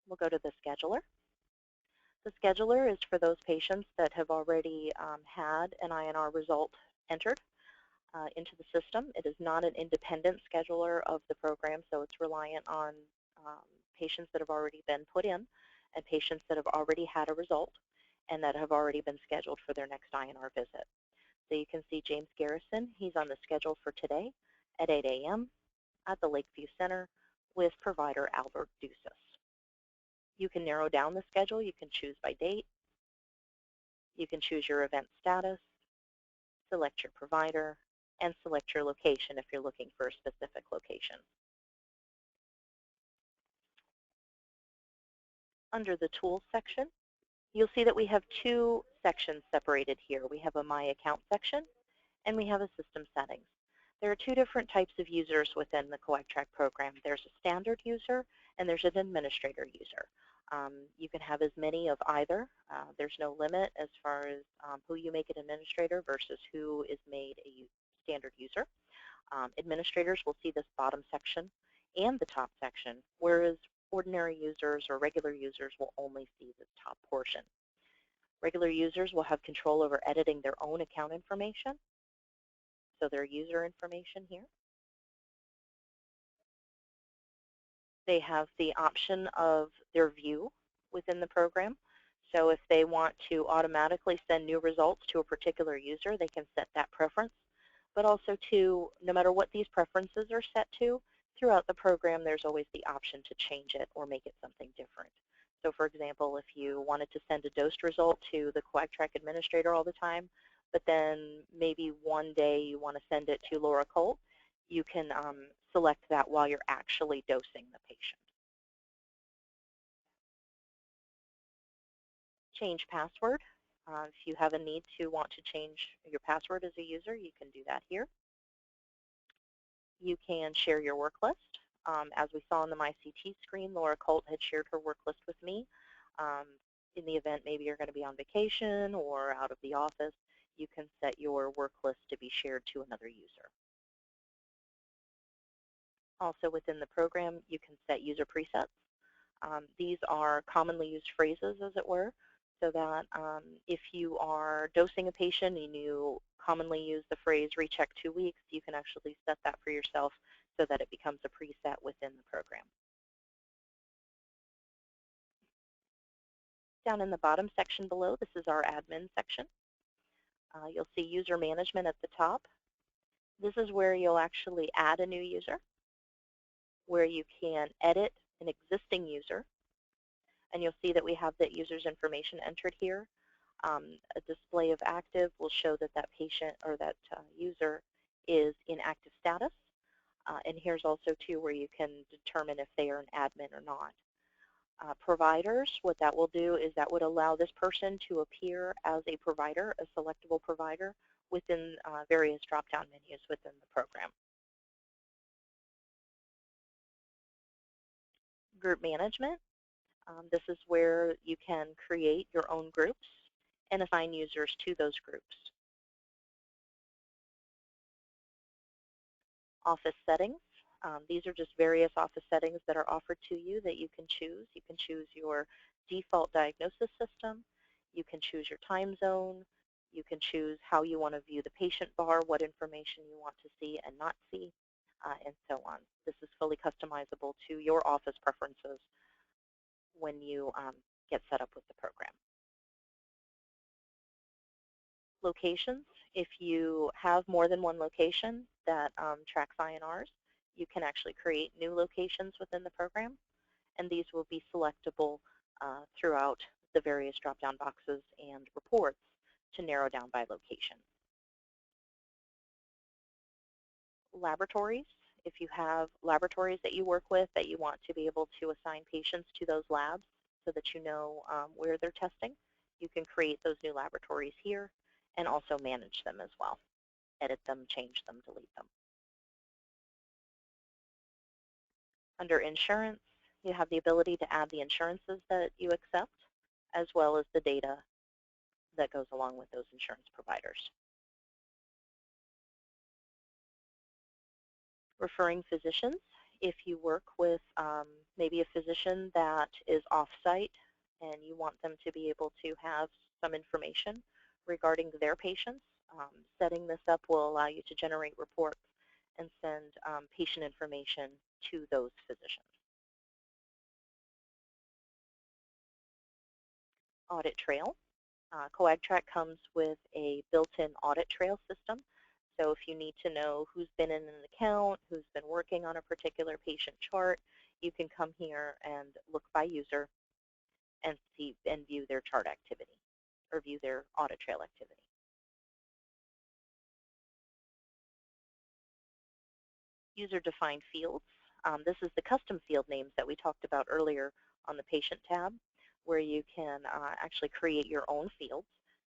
We'll go to the scheduler. The scheduler is for those patients that have already had an INR result entered into the system. It is not an independent scheduler of the program, so it's reliant on patients that have already been put in and patients that have already had a result and that have already been scheduled for their next INR visit. So you can see James Garrison, he's on the schedule for today at 8 a.m. at the Lakeview Center with provider Albert Ducis. You can narrow down the schedule. You can choose by date. You can choose your event status, select your provider, and select your location if you're looking for a specific location. Under the Tools section, you'll see that we have two sections separated here. We have a My Account section, and we have a System Settings. There are two different types of users within the CoagTrak program. There's a standard user, and there's an administrator user. You can have as many of either. There's no limit as far as who you make an administrator versus who is made a standard user. Administrators will see this bottom section and the top section, whereas ordinary users or regular users will only see the top portion. Regular users will have control over editing their own account information, so their user information here. They have the option of their view within the program. So if they want to automatically send new results to a particular user, they can set that preference. But also to, no matter what these preferences are set to, throughout the program there's always the option to change it or make it something different. So for example, if you wanted to send a dosed result to the CoagTrak administrator all the time, but then maybe one day you want to send it to Laura Colt, you can select that while you're actually dosing the patient. Change password. If you have a need to want to change your password as a user, you can do that here. You can share your work list. As we saw on the MyCT screen, Laura Colt had shared her work list with me. In the event maybe you're going to be on vacation or out of the office, you can set your work list to be shared to another user. Also within the program, you can set user presets. These are commonly used phrases, as it were, so that if you are dosing a patient and you commonly use the phrase recheck 2 weeks, you can actually set that for yourself so that it becomes a preset within the program. Down in the bottom section below, this is our admin section. You'll see user management at the top. This is where you'll actually add a new user, where you can edit an existing user. And you'll see that we have that user's information entered here. A display of active will show that that patient or that user is in active status. And here's also too where you can determine if they are an admin or not. Providers, what that will do is that would allow this person to appear as a provider, a selectable provider, within various drop-down menus within the program. Group management. This is where you can create your own groups and assign users to those groups. Office settings. These are just various office settings that are offered to you that you can choose. You can choose your default diagnosis system. You can choose your time zone. You can choose how you want to view the patient bar, what information you want to see and not see, and so on. This is fully customizable to your office preferences when you get set up with the program. Locations. If you have more than one location that tracks INRs, you can actually create new locations within the program, and these will be selectable throughout the various drop-down boxes and reports to narrow down by location. Laboratories. If you have laboratories that you work with that you want to be able to assign patients to those labs so that you know where they're testing, you can create those new laboratories here and also manage them as well. Edit them, change them, delete them. Under insurance, you have the ability to add the insurances that you accept, as well as the data that goes along with those insurance providers. Referring physicians, If you work with maybe a physician that is off-site and you want them to be able to have some information regarding their patients, setting this up will allow you to generate reports and send patient information to those physicians. Audit trail. CoagTrak comes with a built-in audit trail system. So if you need to know who's been in an account, who's been working on a particular patient chart, you can come here and look by user and see and view their chart activity or view their audit trail activity. User-defined fields. This is the custom field names that we talked about earlier on the patient tab, where you can actually create your own fields.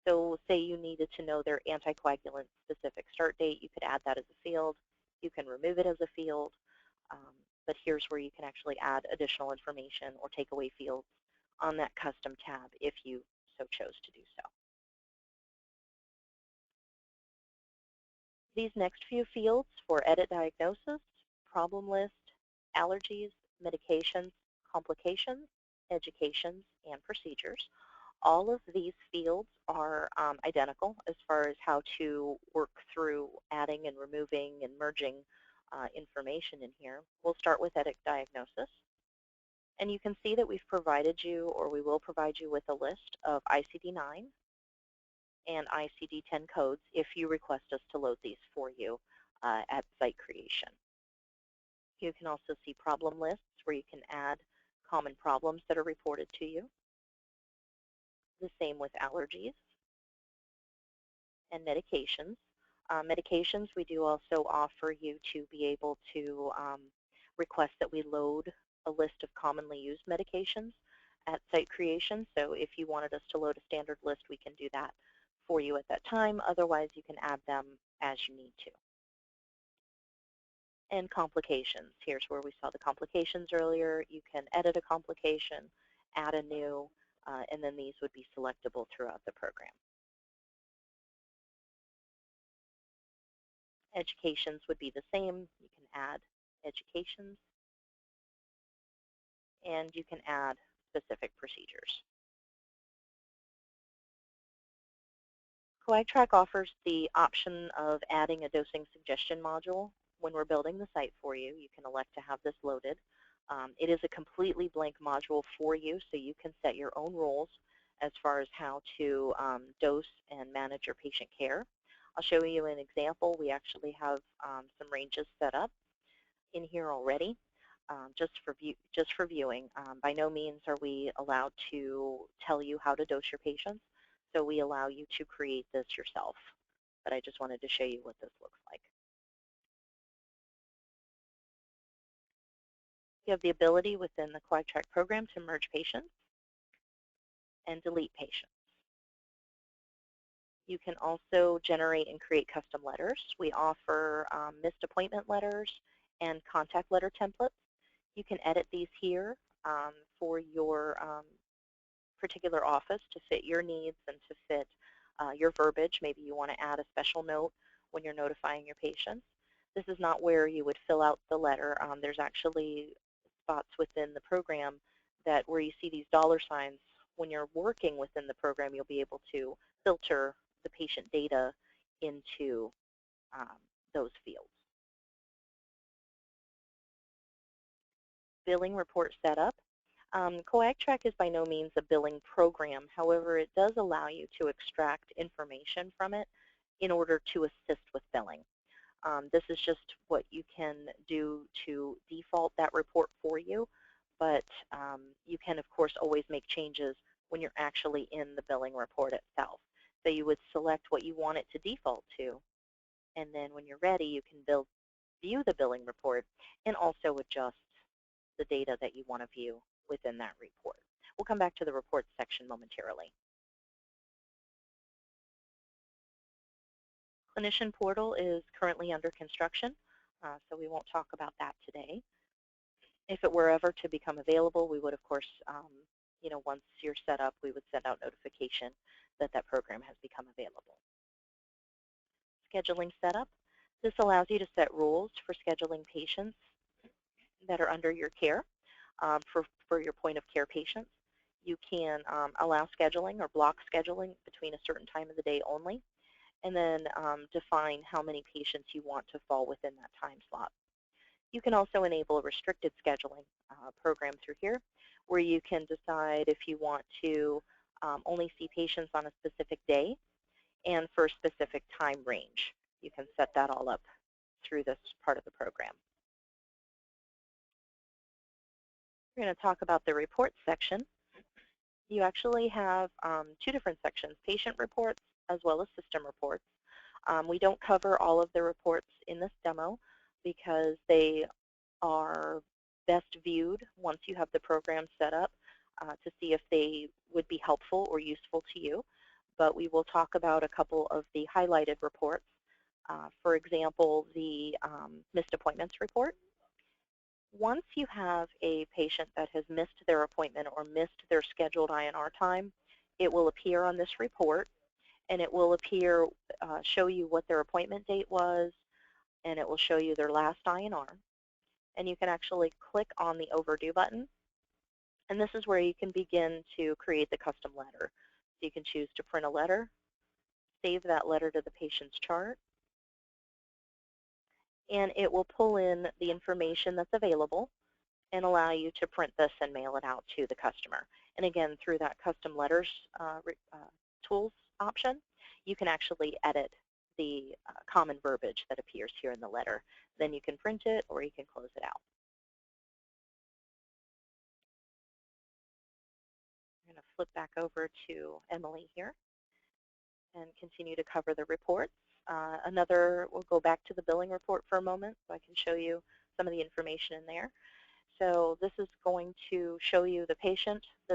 So say you needed to know their anticoagulant specific start date, you could add that as a field. You can remove it as a field, but here's where you can actually add additional information or take away fields on that custom tab if you so chose to do so. These next few fields for edit diagnosis, problem list, allergies, medications, complications, educations, and procedures. All of these fields are identical as far as how to work through adding and removing and merging information in here. We'll start with edit diagnosis. And you can see that we've provided you, or we will provide you with a list of ICD-9 and ICD-10 codes if you request us to load these for you at site creation. You can also see problem lists where you can add common problems that are reported to you. The same with allergies and medications. Medications, we do also offer you to be able to request that we load a list of commonly used medications at site creation. So if you wanted us to load a standard list, we can do that for you at that time. Otherwise, you can add them as you need to. And complications. Here's where we saw the complications earlier. You can edit a complication, add a new, and then these would be selectable throughout the program. Educations would be the same. You can add educations, and you can add specific procedures. CoagTrak offers the option of adding a dosing suggestion module. When we're building the site for you, you can elect to have this loaded. It is a completely blank module for you, so you can set your own rules as far as how to dose and manage your patient care. I'll show you an example. We actually have some ranges set up in here already, just for viewing. By no means are we allowed to tell you how to dose your patients, so we allow you to create this yourself. But I just wanted to show you what this looks like. You have the ability within the CoagTrak program to merge patients and delete patients. You can also generate and create custom letters. We offer missed appointment letters and contact letter templates. You can edit these here for your particular office to fit your needs and to fit your verbiage. Maybe you want to add a special note when you're notifying your patients. This is not where you would fill out the letter. There's actually spots within the program that where you see these dollar signs. When you're working within the program, you'll be able to filter the patient data into those fields. Billing report setup. CoagTrak is by no means a billing program. However, it does allow you to extract information from it in order to assist with billing. This is just what you can do to default that report for you, but you can, of course, always make changes when you're actually in the billing report itself. So you would select what you want it to default to, and then when you're ready, you can view the billing report and also adjust the data that you want to view within that report. We'll come back to the reports section momentarily. Clinician portal is currently under construction, so we won't talk about that today. If it were ever to become available, we would, of course, once you're set up, we would send out notification that that program has become available. Scheduling setup. This allows you to set rules for scheduling patients that are under your care for your point of care patients. You can allow scheduling or block scheduling between a certain time of the day only, and then define how many patients you want to fall within that time slot. You can also enable a restricted scheduling program through here, where you can decide if you want to only see patients on a specific day and for a specific time range. You can set that all up through this part of the program. We're going to talk about the reports section. You actually have two different sections, patient reports as well as system reports. We don't cover all of the reports in this demo because they are best viewed once you have the program set up to see if they would be helpful or useful to you. But we will talk about a couple of the highlighted reports. For example, the missed appointments report. Once you have a patient that has missed their appointment or missed their scheduled INR time, it will appear on this report, and it will appear, show you what their appointment date was, and it will show you their last INR. And you can actually click on the overdue button, and this is where you can begin to create the custom letter. So you can choose to print a letter, save that letter to the patient's chart, and it will pull in the information that's available and allow you to print this and mail it out to the customer. And again, through that custom letters tools option, you can actually edit the common verbiage that appears here in the letter. Then you can print it or you can close it out. I'm going to flip back over to Emily here and continue to cover the reports. We'll go back to the billing report for a moment so I can show you some of the information in there. So this is going to show you the patient, the